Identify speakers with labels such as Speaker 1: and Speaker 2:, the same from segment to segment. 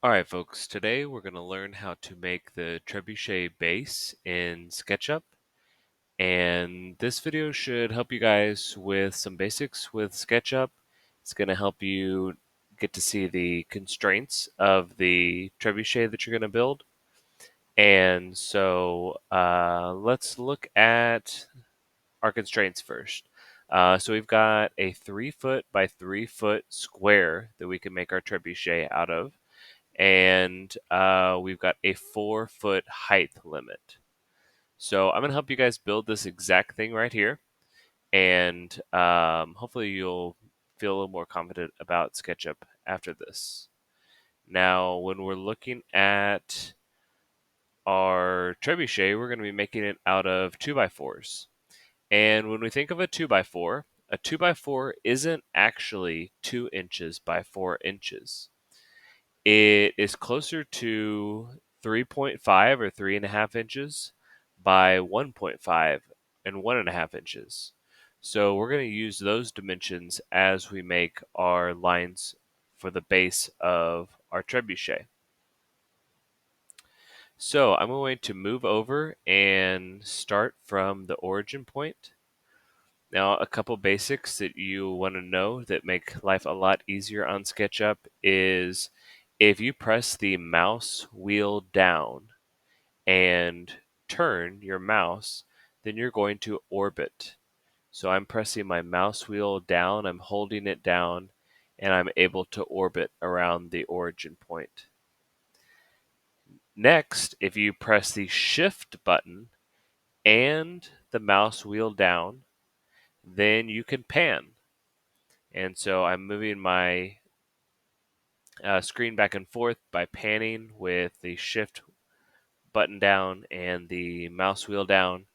Speaker 1: Alright folks, today we're going to learn how to make the trebuchet base in SketchUp, and this video should help you guys with some basics with SketchUp. It's going to help you get to see the constraints of the trebuchet that you're going to build. And so let's look at our constraints first. So we've got a 3-foot by 3-foot square that we can make our trebuchet out of. And we've got a 4-foot height limit. So I'm going to help you guys build this exact thing right here, and hopefully you'll feel a little more confident about SketchUp after this. Now, when we're looking at our trebuchet, we're going to be making it out of 2x4s. And when we think of a 2x4, a 2x4 isn't actually 2 inches by 4 inches. It is closer to 3.5 or 3.5 inches by 1.5 and 1.5 inches. So we're going to use those dimensions as we make our lines for the base of our trebuchet. So I'm going to move over and start from the origin point. Now, a couple basics that you want to know that make life a lot easier on SketchUp is if you press the mouse wheel down and turn your mouse, then you're going to orbit. So I'm pressing my mouse wheel down, I'm holding it down, and I'm able to orbit around the origin point. Next, if you press the shift button and the mouse wheel down, then you can pan. And so I'm moving my screen back and forth by panning with the shift button down and the mouse wheel down.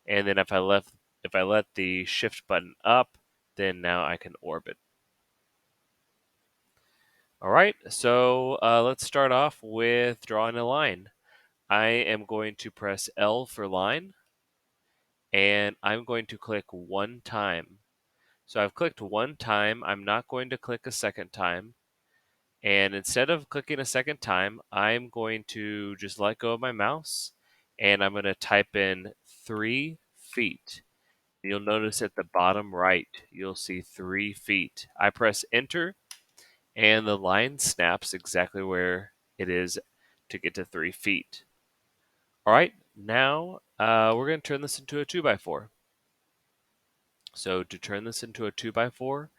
Speaker 1: And then if I let the shift button up, then now I can orbit. All right, so let's start off with drawing a line. I am going to press L for line, and I'm going to click one time. So I've clicked one time. I'm not going to click a second time. And instead of clicking a second time, I'm going to just let go of my mouse, and I'm going to type in 3 feet. You'll notice at the bottom right, you'll see 3 feet. I press enter, and the line snaps exactly where it is to get to 3 feet. All right, now we're going to turn this into a 2x4. So to turn this into a 2x4,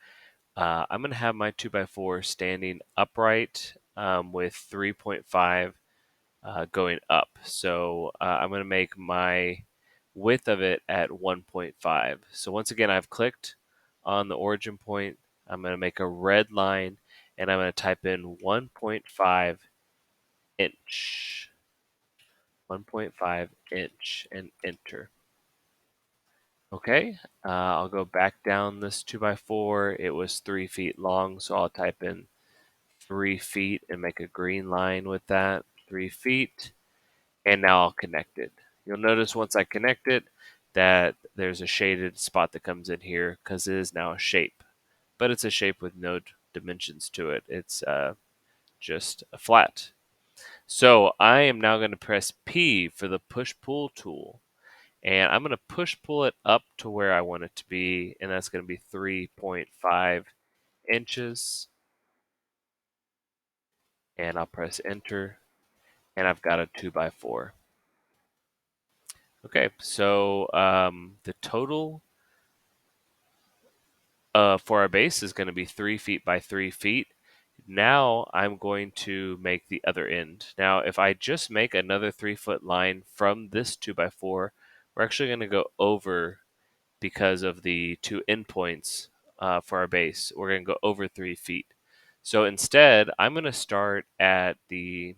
Speaker 1: I'm going to have my 2x4 standing upright with 3.5 going up. So I'm going to make my width of it at 1.5. So once again, I've clicked on the origin point. I'm going to make a red line, and I'm going to type in 1.5 inch. 1.5 inch and enter. Okay, I'll go back down this 2x4. It was 3 feet long, so I'll type in 3 feet and make a green line with that. 3 feet. And now I'll connect it. You'll notice once I connect it that there's a shaded spot that comes in here because it is now a shape. But it's a shape with no dimensions to it. It's just a flat. So I am now going to press P for the push-pull tool. And I'm going to push-pull it up to where I want it to be. And that's going to be 3.5 inches. And I'll press enter. And I've got a 2x4. Okay, so the total for our base is going to be 3 feet by 3 feet. Now I'm going to make the other end. Now, if I just make another 3-foot line from this 2x4, we're actually going to go over because of the 2 endpoints for our base. We're going to go over 3 feet. So instead, I'm going to start at the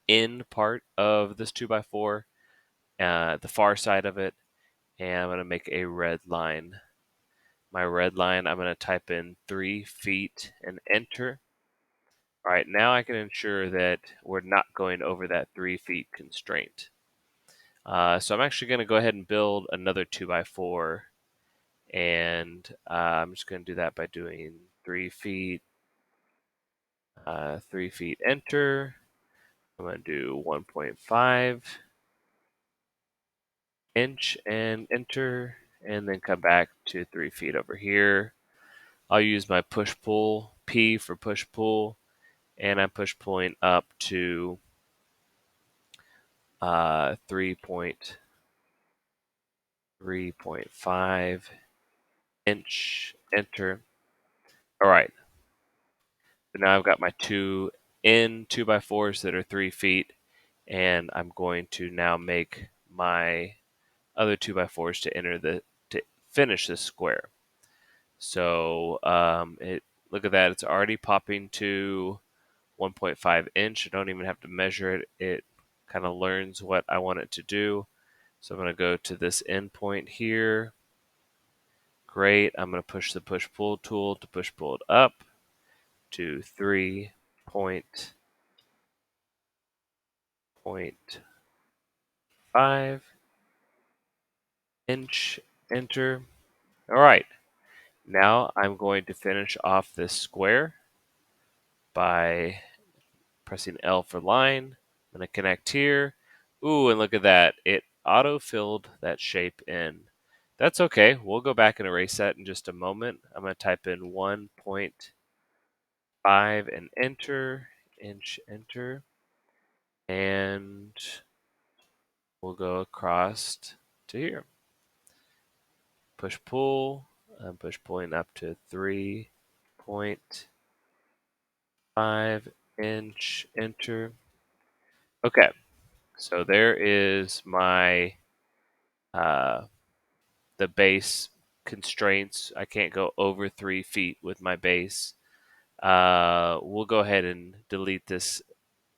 Speaker 1: end part of this 2x4, the far side of it, and I'm going to make a red line. My red line, I'm going to type in 3 feet and enter. All right, now I can ensure that we're not going over that 3 feet constraint. So I'm actually going to go ahead and build another 2x4, and I'm just going to do that by doing 3 feet, 3 feet, enter. I'm going to do 1.5 inch and enter, and then come back to 3 feet over here. I'll use my push-pull, P for push-pull, and I'm push-pulling up to 3.5 inch, enter. All right, so now I've got my two 2x4s that are 3 feet, and I'm going to now make my other 2x4s to finish this square. So look at that, it's already popping to 1.5 inch. I don't even have to measure it. It kind of learns what I want it to do. So I'm going to go to this endpoint here. Great. I'm going to push the push-pull tool to push-pull it up to 3.5 inch, enter. All right. Now I'm going to finish off this square by pressing L for line. I'm going to connect here. Ooh, and look at that. It auto-filled that shape in. That's okay. We'll go back and erase that in just a moment. I'm going to type in 1.5 and enter, inch, enter. And we'll go across to here. Push-pull. I'm push-pulling up to 3.5 inch, enter. Okay, so there is my the base constraints. I can't go over 3 feet with my base. We'll go ahead and delete this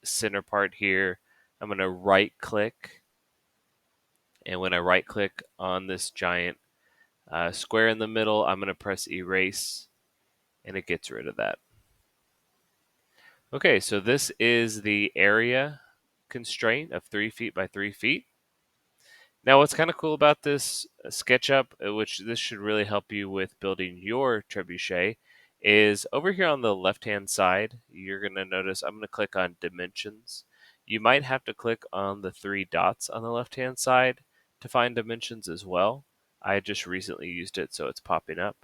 Speaker 1: center part here. I'm going to right click, and when I right click on this giant square in the middle, I'm going to press erase, and it gets rid of that. Okay, so this is the area constraint of 3 feet by 3 feet. Now, what's kind of cool about this SketchUp, which this should really help you with building your trebuchet, is over here on the left-hand side, you're going to notice I'm going to click on dimensions. You might have to click on the 3 dots on the left-hand side to find dimensions as well. I just recently used it, so it's popping up.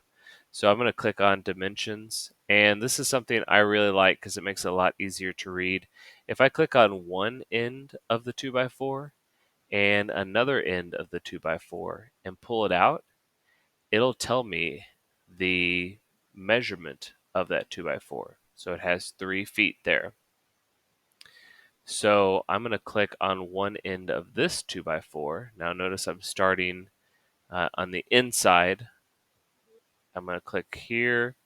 Speaker 1: So I'm going to click on dimensions, and this is something I really like because it makes it a lot easier to read. If I click on one end of the 2x4, and another end of the 2x4 and pull it out, it'll tell me the measurement of that 2x4. So it has 3 feet there. So I'm going to click on one end of this 2x4. Now notice I'm starting on the inside. I'm going to click here,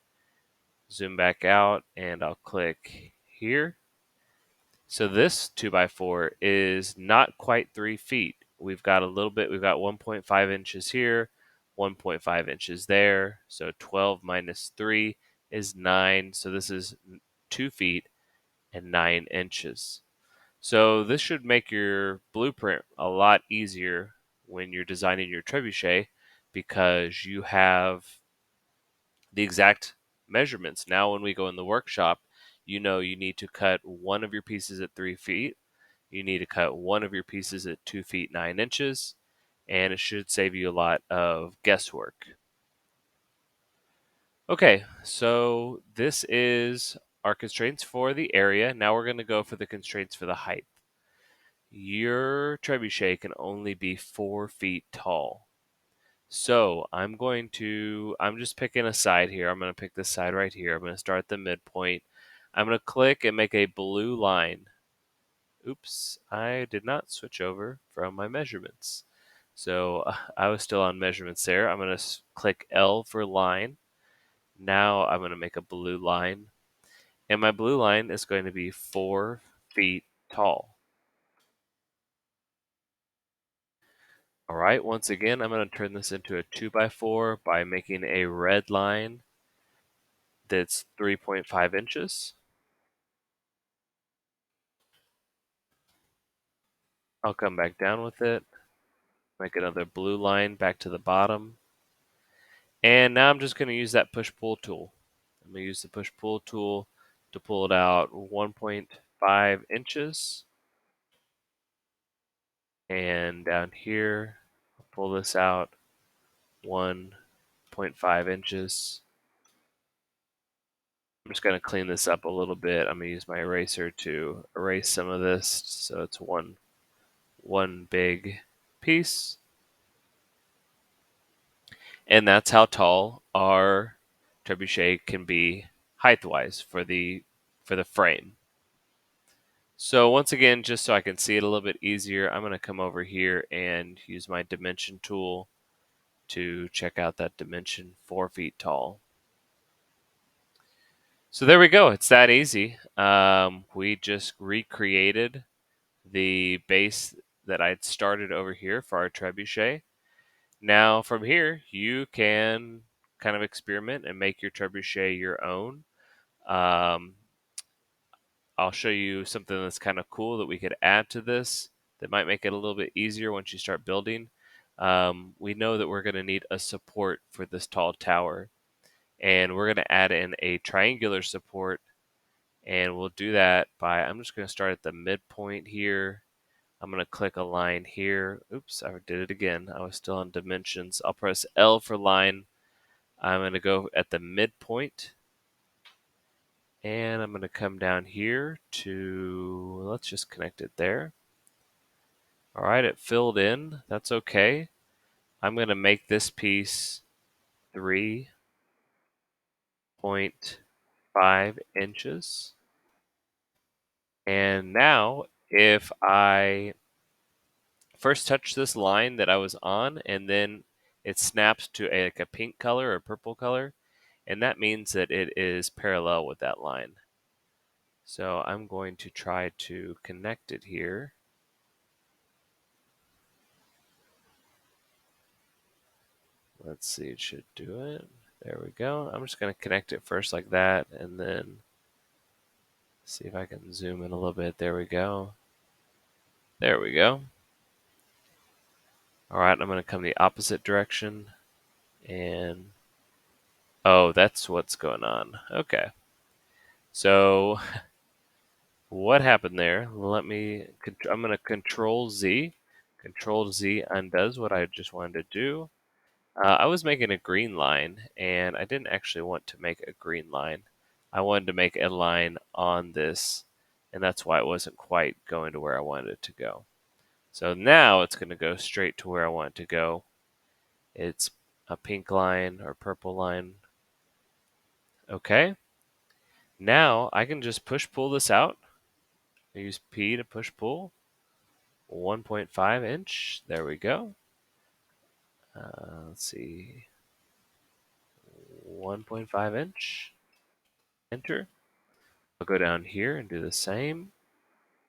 Speaker 1: zoom back out, and I'll click here. So this 2x4 is not quite 3 feet. We've got a little bit, we've got 1.5 inches here, 1.5 inches there. So 12 minus 3 is 9. So this is 2 feet and 9 inches. So this should make your blueprint a lot easier when you're designing your trebuchet because you have the exact measurements. Now when we go in the workshop, you know you need to cut one of your pieces at 3 feet. You need to cut one of your pieces at 2 feet 9 inches, and it should save you a lot of guesswork. Okay, so this is our constraints for the area. Now we're going to go for the constraints for the height. Your trebuchet can only be 4 feet tall. So I'm just picking a side here. I'm going to pick this side right here. I'm going to start at the midpoint. I'm going to click and make a blue line. Oops, I did not switch over from my measurements. So I was still on measurements there. I'm going to click L for line. Now I'm going to make a blue line. And my blue line is going to be 4 feet tall. All right, once again, I'm going to turn this into a 2x4 by making a red line that's 3.5 inches. I'll come back down with it, make another blue line back to the bottom. And now I'm just going to use that push-pull tool. I'm going to use the push-pull tool to pull it out 1.5 inches. And down here, I'll pull this out 1.5 inches. I'm just going to clean this up a little bit. I'm going to use my eraser to erase some of this so it's one big piece. And that's how tall our trebuchet can be height-wise for the frame. So once again, just so I can see it a little bit easier, I'm going to come over here and use my dimension tool to check out that dimension 4 feet tall. So there we go. It's that easy. We just recreated the base that I'd started over here for our trebuchet. Now from here, you can kind of experiment and make your trebuchet your own. I'll show you something that's kind of cool that we could add to this that might make it a little bit easier once you start building. We know that we're going to need a support for this tall tower, and we're going to add in a triangular support, and we'll do that by, I'm just going to start at the midpoint here. I'm going to click a line here. Oops, I did it again. I was still on dimensions. I'll press L for line. I'm going to go at the midpoint. And I'm going to come down here to, let's just connect it there. All right, it filled in. That's okay. I'm going to make this piece 3.5 inches. And now if I first touch this line that I was on, and then it snaps to like a pink color or purple color, and that means that it is parallel with that line. So I'm going to try to connect it here. Let's see, it should do it. There we go. I'm just going to connect it first like that, and then see if I can zoom in a little bit. There we go. There we go. All right, I'm going to come the opposite direction, and oh, that's what's going on. Okay. So what happened there? I'm going to Control Z. Control Z undoes what I just wanted to do. I was making a green line, and I didn't actually want to make a green line. I wanted to make a line on this, and that's why it wasn't quite going to where I wanted it to go. So now it's going to go straight to where I want it to go. It's a pink line or purple line. Okay. Now I can just push-pull this out. I use P to push-pull. 1.5 inch. There we go. Let's see. 1.5 inch. Enter. I'll go down here and do the same.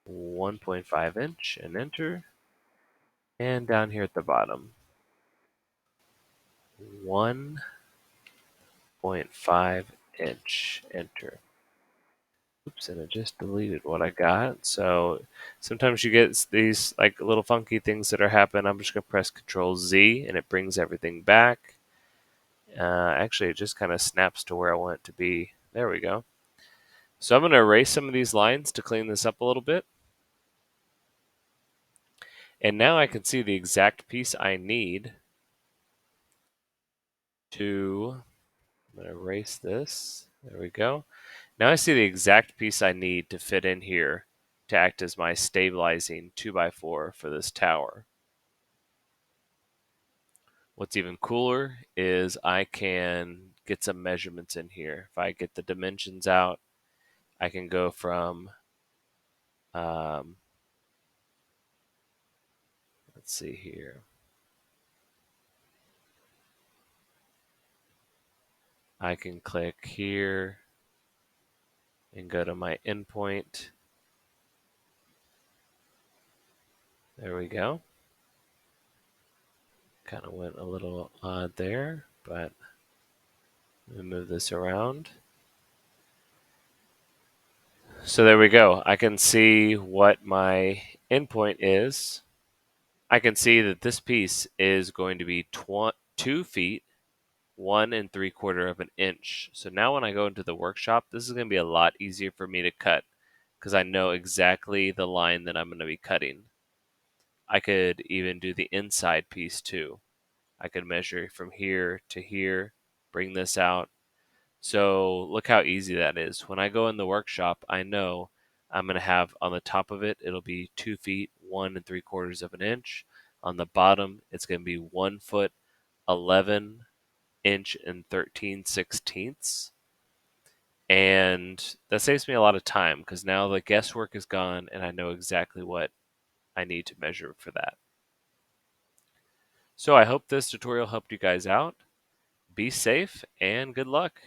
Speaker 1: 1.5 inch and enter. And down here at the bottom, 1.5 inch, enter. Oops, and it just deleted what I got. So sometimes you get these like little funky things that are happening. I'm just going to press Control Z and it brings everything back. Actually, it just kind of snaps to where I want it to be. There we go. So I'm going to erase some of these lines to clean this up a little bit. And now I can see the exact piece I need to, I'm going to erase this. There we go. Now I see the exact piece I need to fit in here to act as my stabilizing 2x4 for this tower. What's even cooler is I can get some measurements in here. If I get the dimensions out, I can go from, let's see here. I can click here and go to my endpoint. There we go. Kind of went a little odd there, but let me move this around. So there we go. I can see what my endpoint is. I can see that this piece is going to be 2 feet 1 3/4 of an inch. So now when I go into the workshop, this is going to be a lot easier for me to cut because I know exactly the line that I'm going to be cutting. I could even do the inside piece too. I could measure from here to here, bring this out. So look how easy that is. When I go in the workshop, I know I'm going to have on the top of it, it'll be 2 feet, 1 3/4 of an inch. On the bottom, it's going to be 1 foot, 11 inch and 13/16. And that saves me a lot of time because now the guesswork is gone and I know exactly what I need to measure for that. So I hope this tutorial helped you guys out. Be safe and good luck.